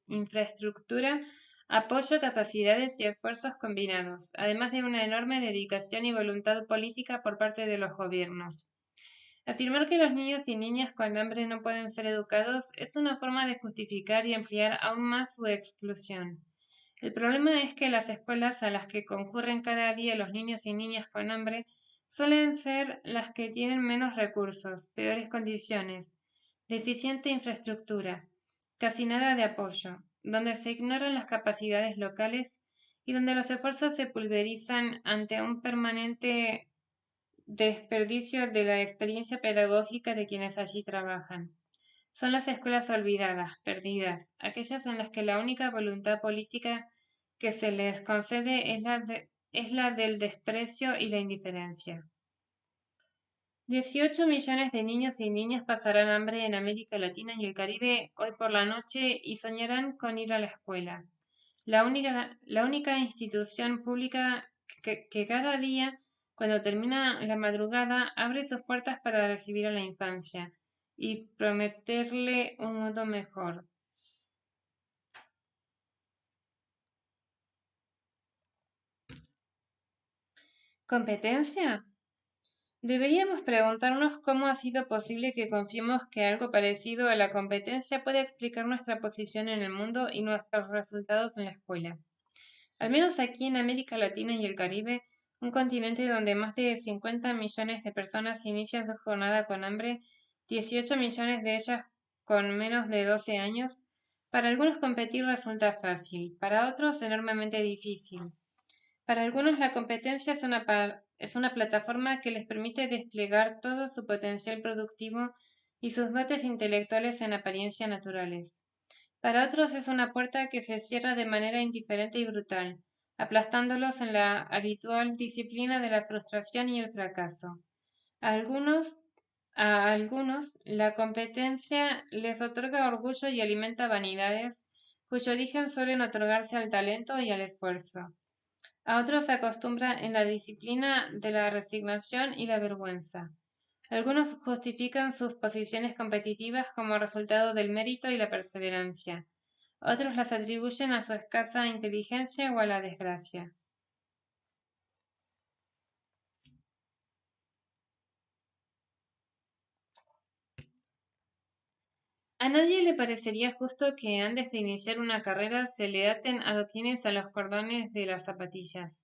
infraestructura, apoyo, capacidades y esfuerzos combinados, además de una enorme dedicación y voluntad política por parte de los gobiernos. Afirmar que los niños y niñas con hambre no pueden ser educados es una forma de justificar y ampliar aún más su exclusión. El problema es que las escuelas a las que concurren cada día los niños y niñas con hambre suelen ser las que tienen menos recursos, peores condiciones, deficiente infraestructura, casi nada de apoyo, donde se ignoran las capacidades locales y donde los esfuerzos se pulverizan ante un permanente desperdicio de la experiencia pedagógica de quienes allí trabajan. Son las escuelas olvidadas, perdidas, aquellas en las que la única voluntad política que se les concede es la del desprecio y la indiferencia. 18 millones de niños y niñas pasarán hambre en América Latina y el Caribe hoy por la noche y soñarán con ir a la escuela. La única institución pública que cada día, cuando termina la madrugada, abre sus puertas para recibir a la infancia y prometerle un mundo mejor. ¿Competencia? Deberíamos preguntarnos cómo ha sido posible que confiemos que algo parecido a la competencia puede explicar nuestra posición en el mundo y nuestros resultados en la escuela. Al menos aquí en América Latina y el Caribe, un continente donde más de 50 millones de personas inician su jornada con hambre, 18 millones de ellas con menos de 12 años, para algunos competir resulta fácil, para otros enormemente difícil. Para algunos la competencia es una plataforma que les permite desplegar todo su potencial productivo y sus dotes intelectuales en apariencia naturales. Para otros es una puerta que se cierra de manera indiferente y brutal, aplastándolos en la habitual disciplina de la frustración y el fracaso. A algunos, a algunos, la competencia les otorga orgullo y alimenta vanidades, cuyo origen suelen otorgarse al talento y al esfuerzo. A otros se acostumbra en la disciplina de la resignación y la vergüenza. Algunos justifican sus posiciones competitivas como resultado del mérito y la perseverancia. Otros las atribuyen a su escasa inteligencia o a la desgracia. A nadie le parecería justo que antes de iniciar una carrera se le aten adoquines a los cordones de las zapatillas.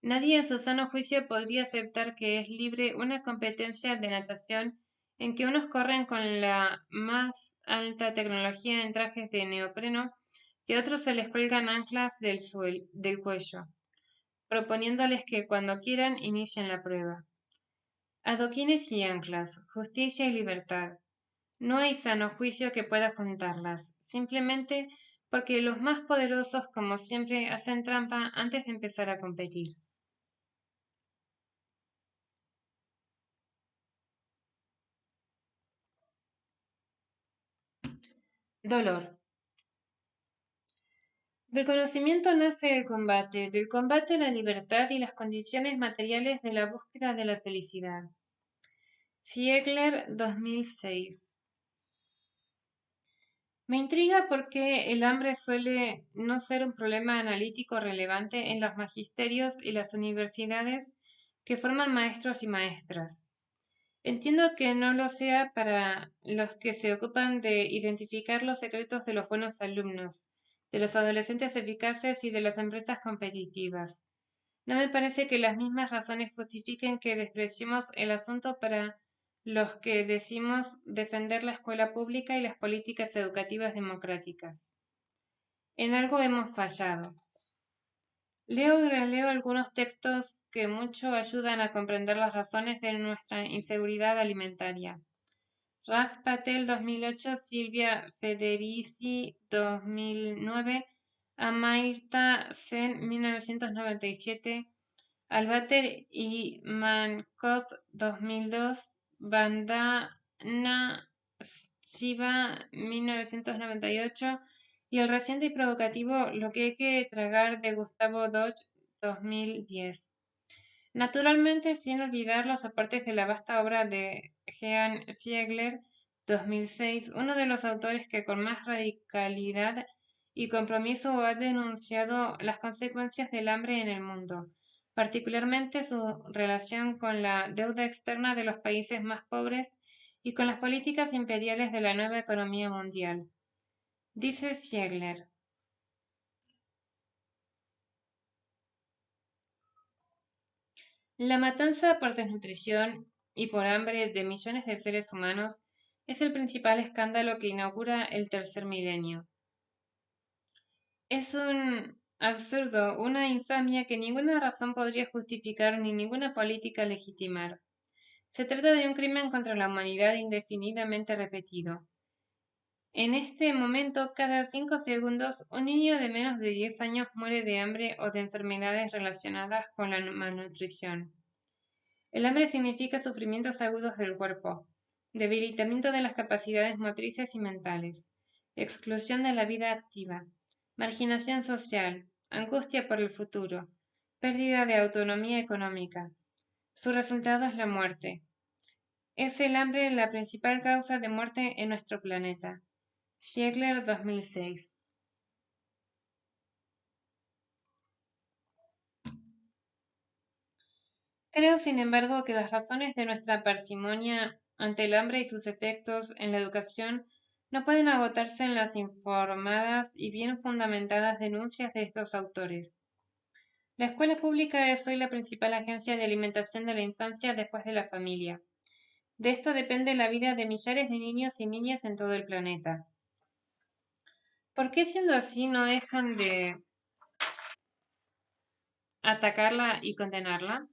Nadie en su sano juicio podría aceptar que es libre una competencia de natación en que unos corren con la más alta tecnología en trajes de neopreno y otros se les cuelgan anclas del cuello, proponiéndoles que cuando quieran inicien la prueba. Adoquines y anclas, justicia y libertad. No hay sano juicio que pueda juntarlas, simplemente porque los más poderosos, como siempre, hacen trampa antes de empezar a competir. Dolor. Del conocimiento nace el combate, del combate la libertad y las condiciones materiales de la búsqueda de la felicidad. Ziegler 2006. Me intriga por qué el hambre suele no ser un problema analítico relevante en los magisterios y las universidades que forman maestros y maestras. Entiendo que no lo sea para los que se ocupan de identificar los secretos de los buenos alumnos, de los adolescentes eficaces y de las empresas competitivas. No me parece que las mismas razones justifiquen que despreciemos el asunto para los que decimos defender la escuela pública y las políticas educativas democráticas. En algo hemos fallado. Leo y releo algunos textos que mucho ayudan a comprender las razones de nuestra inseguridad alimentaria. Raj Patel 2008, Silvia Federici 2009, Amartya Sen 1997, Albater y Mankop 2002, Vandana Shiva 1998 y el reciente y provocativo Lo que hay que tragar de Gustavo Dodge 2010. Naturalmente, sin olvidar los aportes de la vasta obra de Jean Ziegler 2006, uno de los autores que con más radicalidad y compromiso ha denunciado las consecuencias del hambre en el mundo, particularmente su relación con la deuda externa de los países más pobres y con las políticas imperiales de la nueva economía mundial. Dice Ziegler. La matanza por desnutrición y por hambre de millones de seres humanos es el principal escándalo que inaugura el tercer milenio. Es un absurdo, una infamia que ninguna razón podría justificar ni ninguna política legitimar. Se trata de un crimen contra la humanidad indefinidamente repetido. En este momento, cada 5 segundos, un niño de menos de 10 años muere de hambre o de enfermedades relacionadas con la malnutrición. El hambre significa sufrimientos agudos del cuerpo, debilitamiento de las capacidades motrices y mentales, exclusión de la vida activa, marginación social, angustia por el futuro, pérdida de autonomía económica. Su resultado es la muerte. Es el hambre la principal causa de muerte en nuestro planeta. Ziegler 2006. Creo, sin embargo, que las razones de nuestra parsimonia ante el hambre y sus efectos en la educación no pueden agotarse en las informadas y bien fundamentadas denuncias de estos autores. La escuela pública es hoy la principal agencia de alimentación de la infancia después de la familia. De esto depende la vida de millares de niños y niñas en todo el planeta. ¿Por qué, siendo así, no dejan de atacarla y condenarla?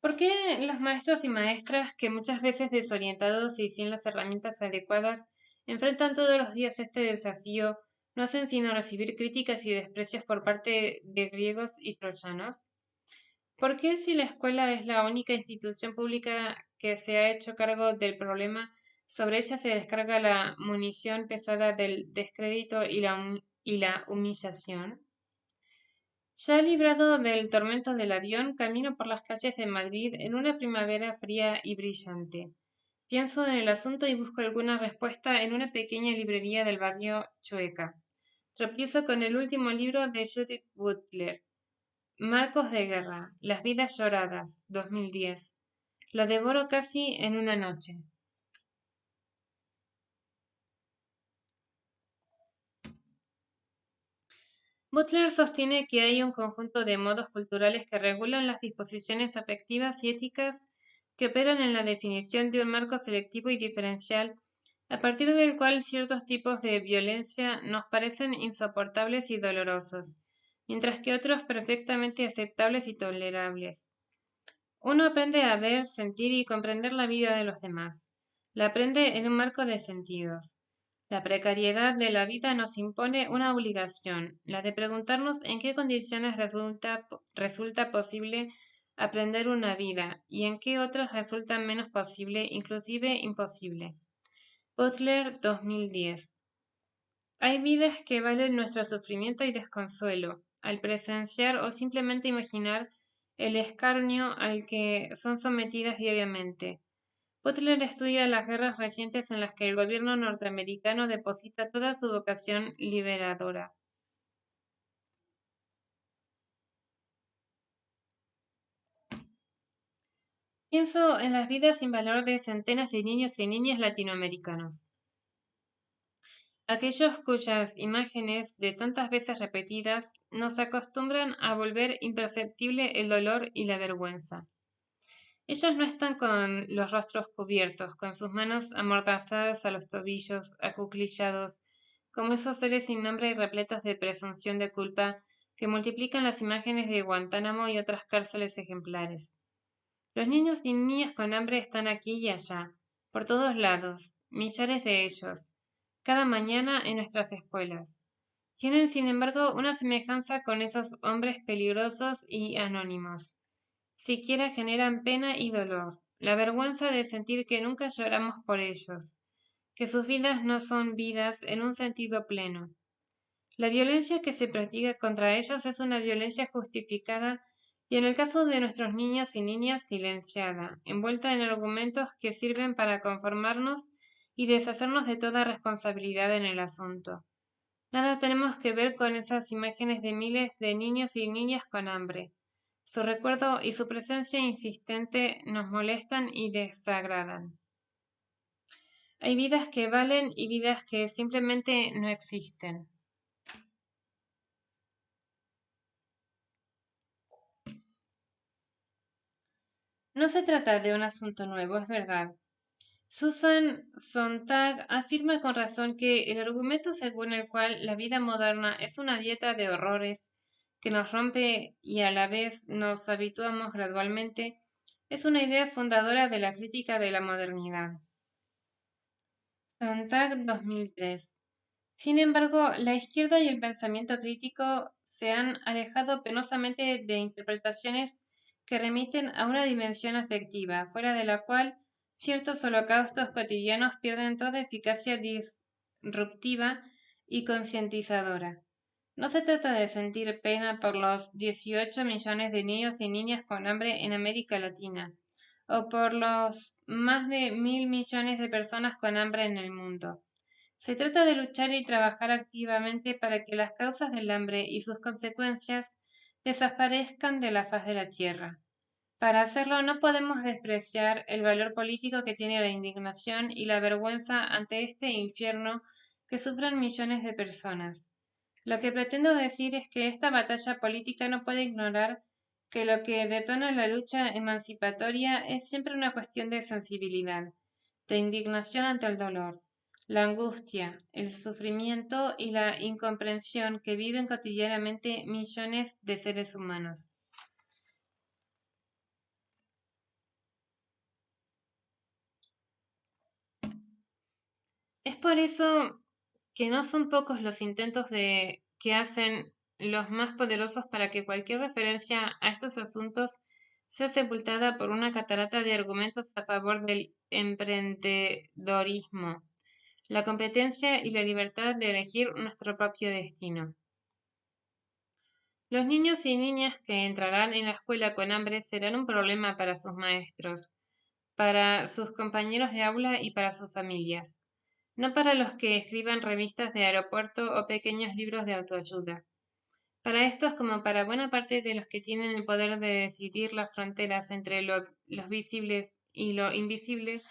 ¿Por qué los maestros y maestras, que muchas veces desorientados y sin las herramientas adecuadas, enfrentan todos los días este desafío, no hacen sino recibir críticas y desprecios por parte de griegos y troyanos? ¿Por qué, si la escuela es la única institución pública que se ha hecho cargo del problema, sobre ella se descarga la munición pesada del descrédito y la humillación? Ya librado del tormento del avión, camino por las calles de Madrid en una primavera fría y brillante. Pienso en el asunto y busco alguna respuesta en una pequeña librería del barrio Chueca. Tropiezo con el último libro de Judith Butler, Marcos de Guerra, Las vidas lloradas, 2010. Lo devoro casi en una noche. Butler sostiene que hay un conjunto de modos culturales que regulan las disposiciones afectivas y éticas que operan en la definición de un marco selectivo y diferencial, a partir del cual ciertos tipos de violencia nos parecen insoportables y dolorosos, mientras que otros perfectamente aceptables y tolerables. Uno aprende a ver, sentir y comprender la vida de los demás. La aprende en un marco de sentidos. La precariedad de la vida nos impone una obligación, la de preguntarnos en qué condiciones resulta posible aprender una vida y en qué otras resulta menos posible, inclusive imposible. Butler 2010. Hay vidas que valen nuestro sufrimiento y desconsuelo, al presenciar o simplemente imaginar el escarnio al que son sometidas diariamente. Butler estudia las guerras recientes en las que el gobierno norteamericano deposita toda su vocación liberadora. Pienso en las vidas sin valor de centenas de niños y niñas latinoamericanos, aquellos cuyas imágenes, de tantas veces repetidas, nos acostumbran a volver imperceptible el dolor y la vergüenza. Ellos no están con los rostros cubiertos, con sus manos amordazadas a los tobillos, acuclillados, como esos seres sin nombre y repletos de presunción de culpa que multiplican las imágenes de Guantánamo y otras cárceles ejemplares. Los niños y niñas con hambre están aquí y allá, por todos lados, millares de ellos, cada mañana en nuestras escuelas. Tienen, sin embargo, una semejanza con esos hombres peligrosos y anónimos. Siquiera generan pena y dolor, la vergüenza de sentir que nunca lloramos por ellos, que sus vidas no son vidas en un sentido pleno. La violencia que se practica contra ellos es una violencia justificada y en el caso de nuestros niños y niñas silenciada, envuelta en argumentos que sirven para conformarnos y deshacernos de toda responsabilidad en el asunto. Nada tenemos que ver con esas imágenes de miles de niños y niñas con hambre. Su recuerdo y su presencia insistente nos molestan y desagradan. Hay vidas que valen y vidas que simplemente no existen. No se trata de un asunto nuevo, es verdad. Susan Sontag afirma con razón que el argumento según el cual la vida moderna es una dieta de horrores que nos rompe y a la vez nos habituamos gradualmente es una idea fundadora de la crítica de la modernidad. Sontag 2003. Sin embargo, la izquierda y el pensamiento crítico se han alejado penosamente de interpretaciones que remiten a una dimensión afectiva, fuera de la cual ciertos holocaustos cotidianos pierden toda eficacia disruptiva y concientizadora. No se trata de sentir pena por los 18 millones de niños y niñas con hambre en América Latina, o por los más de 1.000 millones de personas con hambre en el mundo. Se trata de luchar y trabajar activamente para que las causas del hambre y sus consecuencias desaparezcan de la faz de la tierra. Para hacerlo no podemos despreciar el valor político que tiene la indignación y la vergüenza ante este infierno que sufren millones de personas. Lo que pretendo decir es que esta batalla política no puede ignorar que lo que detona la lucha emancipatoria es siempre una cuestión de sensibilidad, de indignación ante el dolor, la angustia, el sufrimiento y la incomprensión que viven cotidianamente millones de seres humanos. Es por eso que no son pocos los intentos que hacen los más poderosos para que cualquier referencia a estos asuntos sea sepultada por una catarata de argumentos a favor del emprendedorismo, la competencia y la libertad de elegir nuestro propio destino. Los niños y niñas que entrarán en la escuela con hambre serán un problema para sus maestros, para sus compañeros de aula y para sus familias, no para los que escriban revistas de aeropuerto o pequeños libros de autoayuda. Para estos, como para buena parte de los que tienen el poder de decidir las fronteras entre los visibles y lo invisible,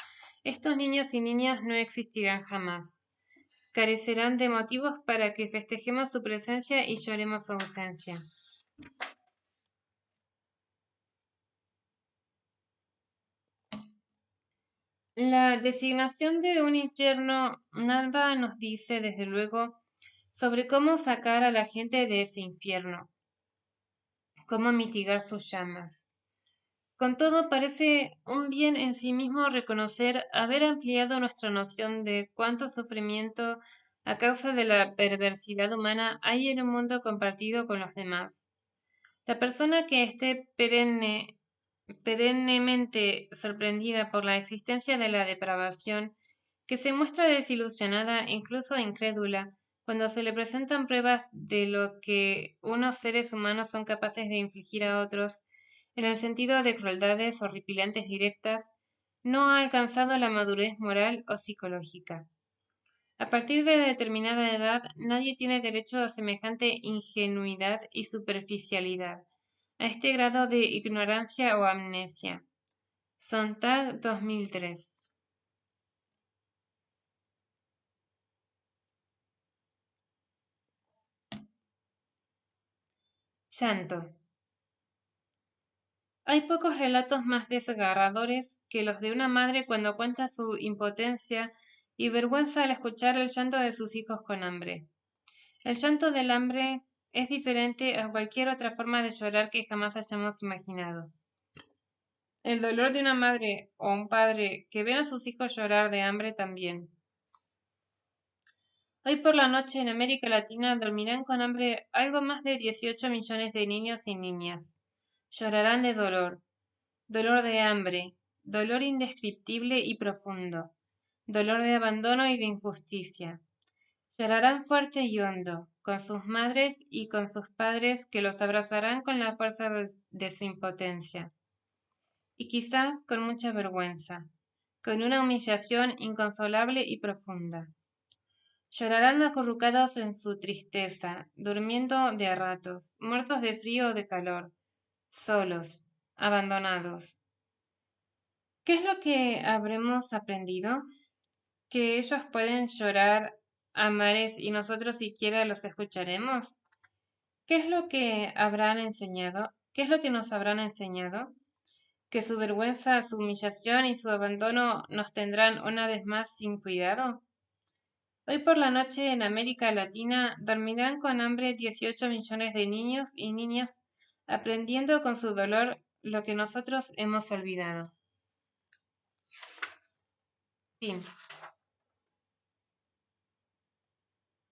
estos niños y niñas no existirán jamás. Carecerán de motivos para que festejemos su presencia y lloremos su ausencia. La designación de un infierno nada nos dice, desde luego, sobre cómo sacar a la gente de ese infierno, cómo mitigar sus llamas. Con todo, parece un bien en sí mismo reconocer haber ampliado nuestra noción de cuánto sufrimiento a causa de la perversidad humana hay en un mundo compartido con los demás. La persona que esté perennemente sorprendida por la existencia de la depravación, que se muestra desilusionada, incluso incrédula, cuando se le presentan pruebas de lo que unos seres humanos son capaces de infligir a otros, en el sentido de crueldades horripilantes directas, no ha alcanzado la madurez moral o psicológica. A partir de determinada edad, nadie tiene derecho a semejante ingenuidad y superficialidad, a este grado de ignorancia o amnesia. Sontag 2003. Llanto. Hay pocos relatos más desgarradores que los de una madre cuando cuenta su impotencia y vergüenza al escuchar el llanto de sus hijos con hambre. El llanto del hambre es diferente a cualquier otra forma de llorar que jamás hayamos imaginado. El dolor de una madre o un padre que ven a sus hijos llorar de hambre también. Hoy por la noche en América Latina dormirán con hambre algo más de 18 millones de niños y niñas. Llorarán de dolor, dolor de hambre, dolor indescriptible y profundo, dolor de abandono y de injusticia. Llorarán fuerte y hondo, con sus madres y con sus padres que los abrazarán con la fuerza de su impotencia. Y quizás con mucha vergüenza, con una humillación inconsolable y profunda. Llorarán acurrucados en su tristeza, durmiendo de a ratos, muertos de frío o de calor, solos, abandonados. ¿Qué es lo que habremos aprendido? ¿Que ellos pueden llorar a mares y nosotros siquiera los escucharemos? ¿Qué es lo que habrán enseñado? ¿Qué es lo que nos habrán enseñado? ¿Que su vergüenza, su humillación y su abandono nos tendrán una vez más sin cuidado? Hoy por la noche en América Latina dormirán con hambre 18 millones de niños y niñas, aprendiendo con su dolor lo que nosotros hemos olvidado. Fin.